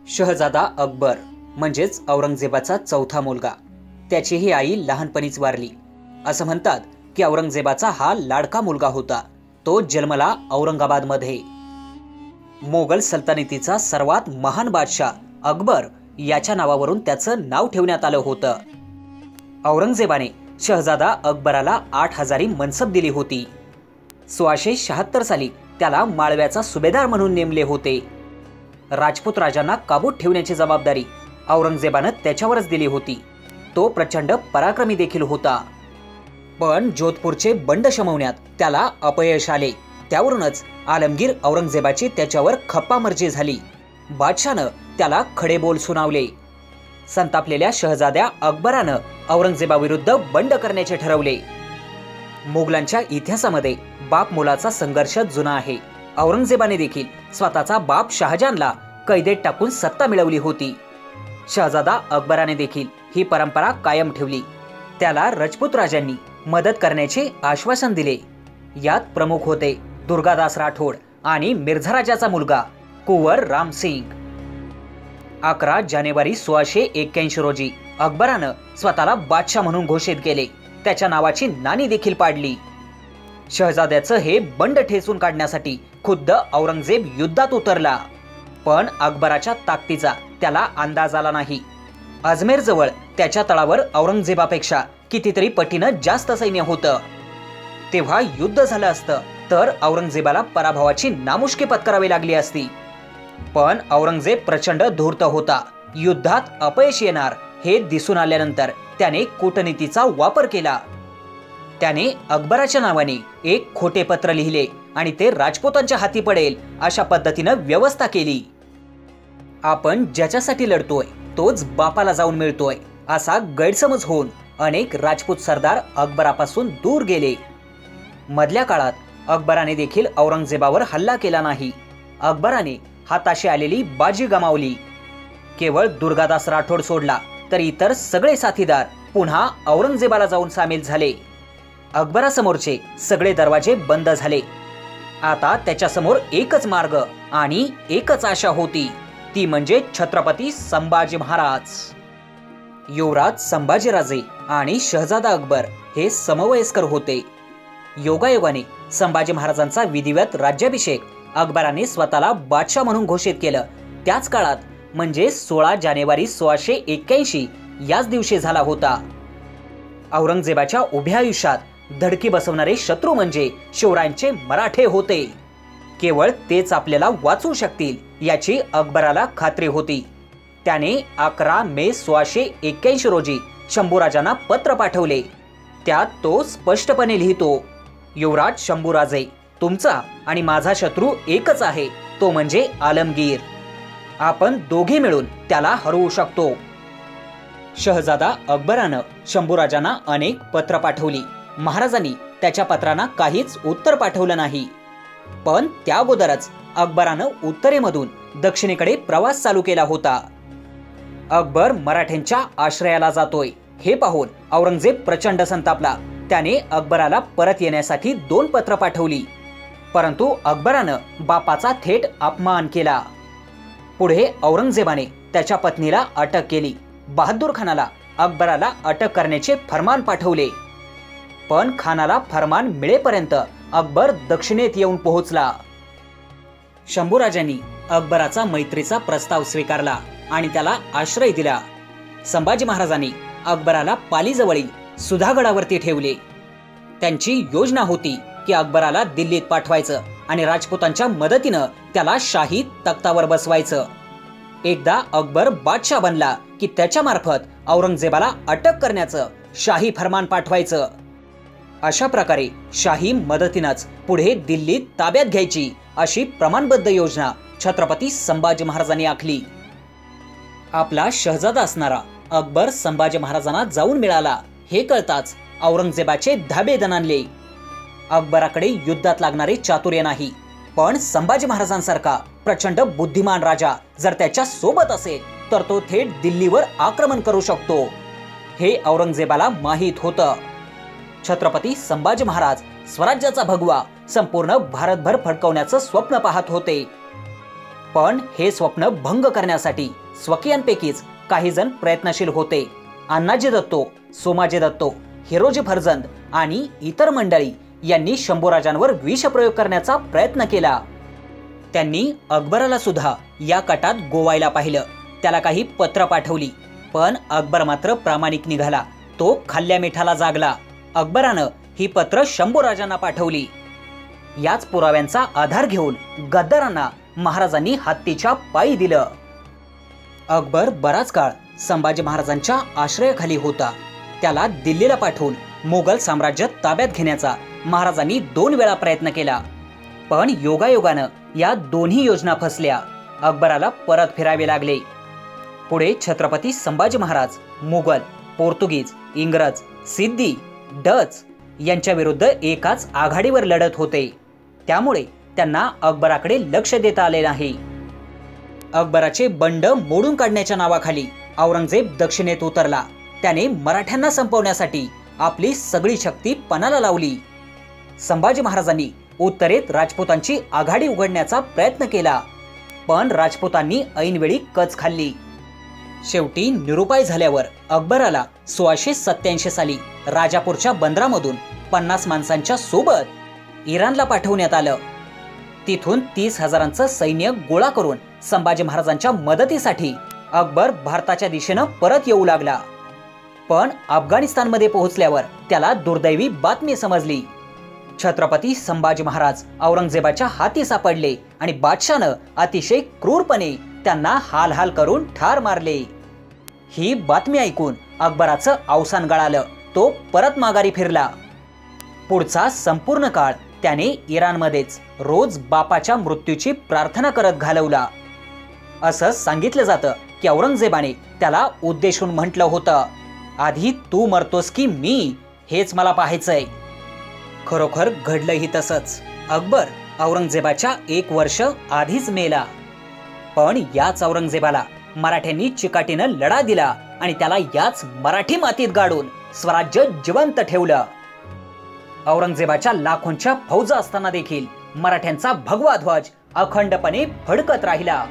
शहजादा अकबर म्हणजेच औरंगजेबाचा चौथा मुलगा. त्याची ही आई लहानपणीच वारली. असं म्हणतात की औरंगजेबाचा हा लाडका मुलगा होता. तो जन्मला औरंगाबादमध्ये. मोगल सल्तनतीचा सर्वात महान बादशाह अकबर याच्या नावावरून त्याचं नाव ठेवण्यात आलं होतं. औरंगजेबाने शहजादा अकबराला 8,000 मनसब दिली होती. 1676 साली त्याला माळव्याचा सुभेदार म्हणून नेमले होते. राजपूत राजांना काबूत ठेवण्याची जबाबदारी औरंगजेबानं त्याच्यावरच दिली होती. तो प्रचंड पराक्रमी देखील होता. पण जोधपूरचे बंड शमवण्यात त्याला अपयश आले. त्यावरूनच आलमगीर औरंगजेबाची त्याच्यावर खप्पामर्जी झाली. बादशाहनं त्याला खडे बोल सुनावले. संतापलेल्या शहजाद्या अकबरानं औरंगजेबाविरुद्ध बंड करण्याचे ठरवले. मोगलांच्या इतिहासामध्ये बाप मुलाचा संघर्ष जुना आहे. औरंगजेबाने देखील स्वतःचा बाप शहाजहानला कैदेत टाकून सत्ता मिळवली होती. शहजादा अकबराने देखील ही परंपरा कायम ठेवली. त्याला राजपूत राजांनी मदत करण्याचे आश्वासन दिले. यात प्रमुख होते दुर्गादास राठोड आणि मिर्झा राजाचा मुलगा कुंवर रामसिंग. 11 जानेवारी 1681 रोजी अकबरानं स्वतःला बादशाह म्हणून घोषित केले. त्याच्या नावाची नाणी देखील पाडली. शहजाद्याचं हे बंड ठेचून काढण्यासाठी खुद्द औरंगजेब युद्धात उतरला. पण अकबराच्या ताकदीचा त्याला अंदाज आला नाही. अजमेर जवळ त्याच्या तळावर औरंगजेबापेक्षा कितीतरी पटीनं जास्त सैन्य होतं. तेव्हा युद्ध झालं असतं तर औरंगजेबाला पराभवाची नामुष्की पत्करावी लागली असती. पण औरंगजेब प्रचंड धूर्त होता. युद्धात अपयश येणार हे दिसून आल्यानंतर त्याने कूटनीतीचा वापर केला. त्याने अकबराच्या नावाने एक खोटे पत्र लिहिले आणि ते राजपूतांच्या हाती पडेल अशा पद्धतीनं व्यवस्था केली. आपण ज्याच्यासाठी लढतोय तोच बापाला जाऊन मिळतोय असा गैरसमज होऊन अनेक राजपूत सरदार अकबरापासून दूर गेले. मधल्या काळात अकबराने देखील औरंगजेबावर हल्ला केला नाही. अकबराने हाताशी आलेली बाजी गमावली. केवळ दुर्गादास राठोड सोडला तर इतर सगळे साथीदार पुन्हा औरंगजेबाला जाऊन सामील झाले. अकबरासमोरचे सगळे दरवाजे बंद झाले. आता त्याच्यासमोर एकच मार्ग आणि एकच आशा होती, ती म्हणजे छत्रपती संभाजी महाराज. युवराज संभाजीराजे आणि शहजादा अकबर हे समवयस्कर होते. योगायोगाने संभाजी महाराजांचा विधिवत राज्याभिषेक अकबराने स्वतःला बादशाह म्हणून घोषित केलं. त्याच काळात म्हणजे 16 जानेवारी 1681 याच दिवशी झाला होता. औरंगजेबाच्या उभ्या आयुष्यात धडकी बसवणारे शत्रू म्हणजे शिवरायांचे मराठे होते. केवळ तेच आपल्याला वाचवू शकतील याची अकबराला खात्री होती. त्याने 11 मे 1681 रोजी शंभूराजांना पत्र पाठवले. त्यात तो स्पष्टपणे लिहितो, युवराज शंभूराजे, तुमचा आणि माझा शत्रू एकच आहे, तो म्हणजे आलमगीर. आपण दोघे मिळून त्याला हरवू शकतो. शहजादा अकबरानं शंभूराजांना अनेक पत्र पाठवली. महाराजांनी त्याच्या पत्रांना काहीच उत्तर पाठवलं नाही. पण त्या अगोदरच अकबरानं उत्तरेमधून दक्षिणेकडे प्रवास चालू केला होता. अकबर मराठ्यांच्या आश्रयाला जातोय हे पाहून औरंगजेब प्रचंड संतापला. त्याने अकबराला परत येण्यासाठी 2 पत्र पाठवली. परंतु अकबरानं बापाचा थेट अपमान केला. पुढे औरंगजेबाने त्याच्या पत्नीला अटक केली. बहादूर खानाला अकबराला अटक करण्याचे फरमान पाठवले. पण खानाला फरमान मिळेपर्यंत अकबर दक्षिणेत येऊन पोहोचला. शंभूराजांनी अकबराचा मैत्रीचा प्रस्ताव स्वीकारला आणि त्याला आश्रय दिला. संभाजी महाराजांनी अकबराला पालीजवळील सुधागडावरती ठेवले. त्यांची योजना होती की अकबराला दिल्लीत पाठवायचं आणि राजपुतांच्या मदतीनं त्याला शाही तख्तावर बसवायचं. एकदा अकबर बादशाह बनला की त्याच्या मार्फत औरंगजेबाला अटक करण्याचं शाही फरमान पाठवायचं. अशा प्रकारे शाही मदतीनंच पुढे दिल्लीत ताब्यात घ्यायची अशी प्रमाणबद्ध योजना छत्रपती संभाजी महाराजांनी आखली. आपला शहजादा असणारा अकबर संभाजी महाराजांना जाऊन मिळाला हे कळताच औरंगजेबाचे धाबे दणाणले. अकबराकडे युद्धात लागणारे चातुर्य नाही, पण संभाजी महाराजांसारखा प्रचंड बुद्धिमान राजा जर त्याच्या सोबत असेल तर तो थेट दिल्लीवर आक्रमण करू शकतो हे औरंगजेबाला माहीत होतं. छत्रपती संभाजी महाराज स्वराज्याचा भगवा संपूर्ण भारतभर फडकवण्याचं स्वप्न पाहत होते. पण हे स्वप्न भंग करण्यासाठी स्वकीयांपैकीच काही जण प्रयत्नशील होते. अण्णाजी दत्तो, सोमाजी दत्तो, हिरोजी फर्जंद आणि इतर मंडळी यांनी शंभूराजांवर विषप्रयोग करण्याचा प्रयत्न केला. त्यांनी अकबराला सुद्धा या कटात गोवायला पाहिलं. त्याला काही पत्र पाठवली, पण अकबर मात्र प्रामाणिक निघाला. तो खाल्ल्या मिठाला जागला. अकबरानं ही पत्र शंभूराजांना पाठवली. याच पुराव्यांचा आधार घेऊन गद्दारांना महाराजांनी हत्तीच्या पायी दिलं. अकबर बराच काळ संभाजी महाराजांच्या आश्रयाखाली होता. त्याला दिल्लीला पाठवून मोगल साम्राज्य ताब्यात घेण्याचा महाराजांनी 2 वेळा प्रयत्न केला, पण योगायोगानं या दोन्ही योजना फसल्या. अकबराला परत फिरावे लागले. पुढे छत्रपती संभाजी महाराज मुघल, पोर्तुगीज, इंग्रज, सिद्धी, डच यांच्या विरुद्ध एकाच आघाडीवर लढत होते. त्यामुळे त्यांना अकबराकडे लक्ष देता आले नाही. अकबराचे बंड मोडून काढण्याच्या नावाखाली औरंगजेब दक्षिणेत उतरला. त्याने मराठ्यांना संपवण्यासाठी आपली सगळी शक्ती पणाला लावली. संभाजी महाराजांनी उत्तरेत राजपुतांची आघाडी उघडण्याचा प्रयत्न केला, पण राजपुतांनी ऐनवेळी कच खाल्ली. शेवटी निरुपाय झाल्यावर अकबराला 1687 साली राजापूरच्या बंदरामधून 50 माणसांच्या सोबत इराणला पाठवण्यात आलं. तिथून 30,000चं सैन्य गोळा करून संभाजी महाराजांच्या मदतीसाठी अकबर भारताच्या दिशेनं परत येऊ लागला. पण अफगाणिस्तानमध्ये पोहोचल्यावर त्याला दुर्दैवी बातमी समजली. छत्रपती संभाजी महाराज औरंगजेबाच्या हाती सापडले आणि बादशाहनं अतिशय क्रूरपणे त्यांना हाल हाल करून ठार मारले. ही बातमी ऐकून अकबराचं अवसान गळालं. तो परत माघारी फिरला. पुढचा संपूर्ण काळ त्याने इराणमध्येच रोज बापाच्या मृत्यूची प्रार्थना करत घालवला. असं सांगितलं जातं की औरंगजेबाने त्याला उद्देशून म्हटलं होतं, आधी तू मरतोस की मी, हेच मला पाहायचंय. खरोखर घडलंही तसंच. अकबर औरंगजेबाच्या 1 वर्ष आधीच मेला. पण याच औरंगजेबाला मराठ्यांनी चिकाटीनं लढा दिला आणि त्याला याच मराठी मातीत गाडून स्वराज्य जिवंत ठेवलं. औरंगजेबाच्या लाखोंच्या फौजा असताना देखील मराठ्यांचा भगवा ध्वज अखंडपणे फडकत राहिला.